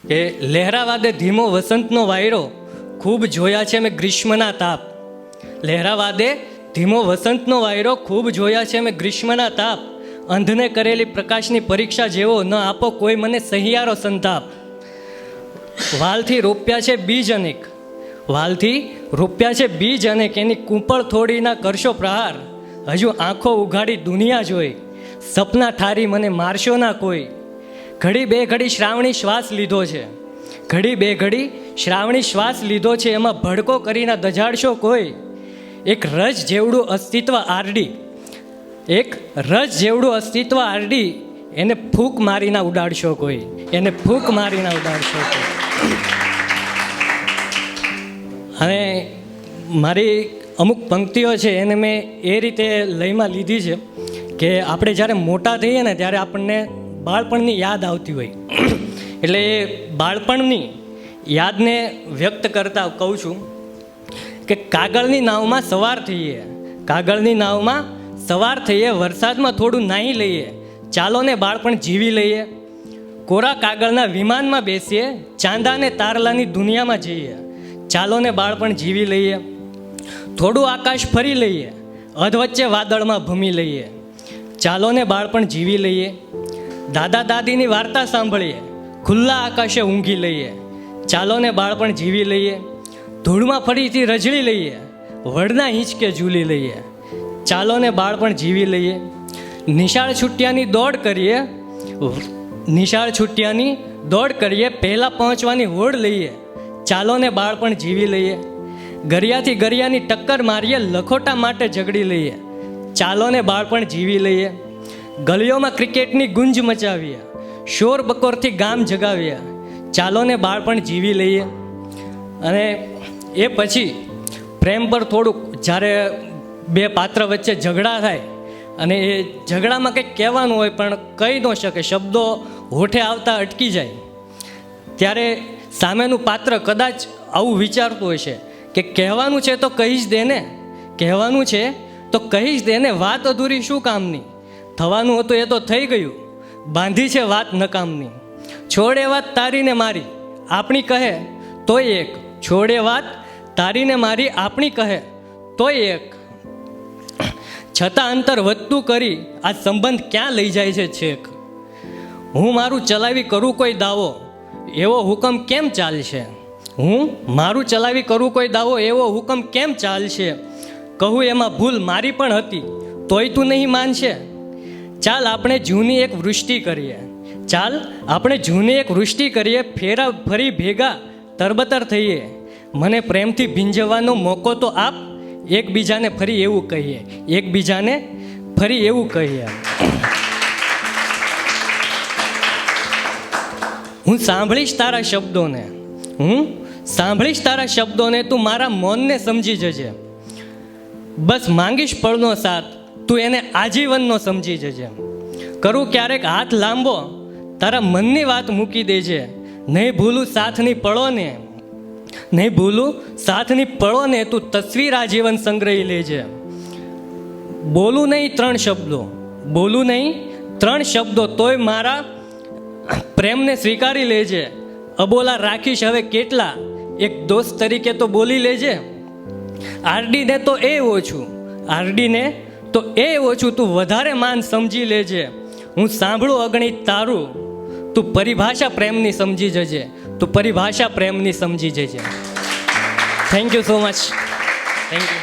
કે લહેરાવાદે ધીમો વસંતનો વાયરો, ખૂબ જોયા છે મેં ગ્રીષ્મના તાપ. લહેરાવાદે ધીમો વસંતનો વાયરો, ખૂબ જોયા છે મેં ગ્રીષ્મના તાપ. અંધને કરેલી પ્રકાશની પરીક્ષા જેવો, ન આપો કોઈ મને સહિયારો સંતાપ. વાલથી રોપ્યા છે બીજ અનેક, વાલથી રોપ્યા છે બીજ અનેક, એની કૂંપળ થોડીના કરશો પ્રહાર. હજુ આંખો ઉઘાડી દુનિયા જોઈ, સપના ઠારી મને મારશો ના કોઈ. ઘડી બે ઘડી શ્રાવણી શ્વાસ લીધો છે, ઘડી બે ઘડી શ્રાવણી શ્વાસ લીધો છે, એમાં ભડકો કરીને દજાડશો કોઈ. એક રજ જેવડું અસ્તિત્વ આરડી, એક રજ જેવડું અસ્તિત્વ આરડી, એને ફૂંક મારીને ઉડાડશો કોઈ, એને ફૂંક મારીને ઉડાડશો કોઈ. અને મારી અમુક પંક્તિઓ છે એને મેં એ રીતે લયમાં લીધી છે કે આપણે જ્યારે મોટા થઈએ ને ત્યારે આપણને બાળપણની યાદ આવતી હોય. એટલે એ બાળપણની યાદને વ્યક્ત કરતા કહું છું કે કાગળની નાવમાં સવાર થઈએ, કાગળની નાવમાં સવાર થઈએ, વરસાદમાં થોડું નાહી લઈએ, ચાલો ને બાળપણ જીવી લઈએ. કોરા કાગળના વિમાનમાં બેસીએ, ચાંદાને તારલાની દુનિયામાં જઈએ, ચાલો ને બાળપણ જીવી લઈએ. થોડું આકાશ ફરી લઈએ, અધવચ્ચે વાદળમાં ભમી લઈએ, ચાલો ને બાળપણ જીવી લઈએ. દાદા દાદીની વાર્તા સાંભળીએ, ખુલ્લા આકાશે ઊંઘી લઈએ, ચાલો ને બાળપણ જીવી લઈએ. ધૂળમાં ફરીથી રજળી લઈએ, વડના હિંચકે ઝૂલી લઈએ, ચાલો ને બાળપણ જીવી લઈએ. નિશાળ છૂટિયાની દોડ કરીએ, નિશાળ છૂટિયાની દોડ કરીએ, પહેલાં પહોંચવાની હોડ લઈએ, ચાલો ને બાળપણ જીવી લઈએ. ગરિયાથી ગરિયાની ટક્કર મારીએ, લખોટા માટે ઝઘડી લઈએ, ચાલો ને બાળપણ જીવી લઈએ. ગલીઓમાં ક્રિકેટની ગુંજ મચાવીએ, શોર બકોરથી ગામ જગાવીએ, ચાલો ને બાળપણ જીવી લઈએ. અને એ પછી પ્રેમ પર થોડુંક, જ્યારે બે પાત્ર વચ્ચે ઝઘડા થાય અને એ ઝઘડામાં કંઈક કહેવાનું હોય પણ કહી ન શકે, શબ્દો હોઠે આવતા અટકી જાય, ત્યારે સામેનું પાત્ર કદાચ આવું વિચારતું હશે કે કહેવાનું છે તો કહી જ દે ને, કહેવાનું છે તો કહી જ દે ને, વાત અધૂરી શું કામની, થવાનું હતું એ તો થઈ ગયું, બાંધી છે વાત નકામની. છોડે વાત તારીને મારી આપણી કહે તોય એક, છોડે વાત તારીને મારી આપણી કહે તોય એક. છતાં અંતર વધતું કરી આ સંબંધ ક્યાં લઈ જાય છે છેક. હું મારું ચલાવી કરું કોઈ દાવો, એવો હુકમ કેમ ચાલશે, હું મારું ચલાવી કરું કોઈ દાવો, એવો હુકમ કેમ ચાલશે. કહું એમાં ભૂલ મારી પણ હતી તોય તું નહીં માનશે. ચાલ આપણે જૂની એક વૃષ્ટિ કરીએ, ચાલ આપણે જૂની એક વૃષ્ટિ કરીએ, ફેરા ફરી ભેગા તરબતર થઈએ. મને પ્રેમથી ભીંજવાનો મોકો તો આપ, એકબીજાને ફરી એવું કહીએ, એકબીજાને ફરી એવું કહીએ. હું સાંભળીશ તારા શબ્દોને, હું સાંભળીશ તારા શબ્દોને, તું મારા મૌનને સમજી જજે. બસ માંગીશ પળનો સાથ, તું એને આજીવનનો સમજી જજે. કરું ક્યારેક હાથ લાંબો, તારા મનની વાત મૂકી દેજે. નહીં ભૂલું સાથની પળોને, નહીં ભૂલું સાથની પળોને, તું તસવીર આજીવન સંગ્રહી લેજે. બોલું નહીં 3 શબ્દો, બોલું નહીં 3 શબ્દો, તોય મારા પ્રેમને સ્વીકારી લેજે. અબોલા રાખીશ હવે કેટલા, એક દોસ્ત તરીકે તો બોલી લેજે. આરડીને તો એ ઓછું, આરડીને તો એ ઓછું, તું વધારે માન સમજી લેજે. હું સાંભળું અગણિત તારું, તું પરિભાષા પ્રેમની સમજી જજે, તું પરિભાષા પ્રેમની સમજી જજે. Thank you so much. Thank you.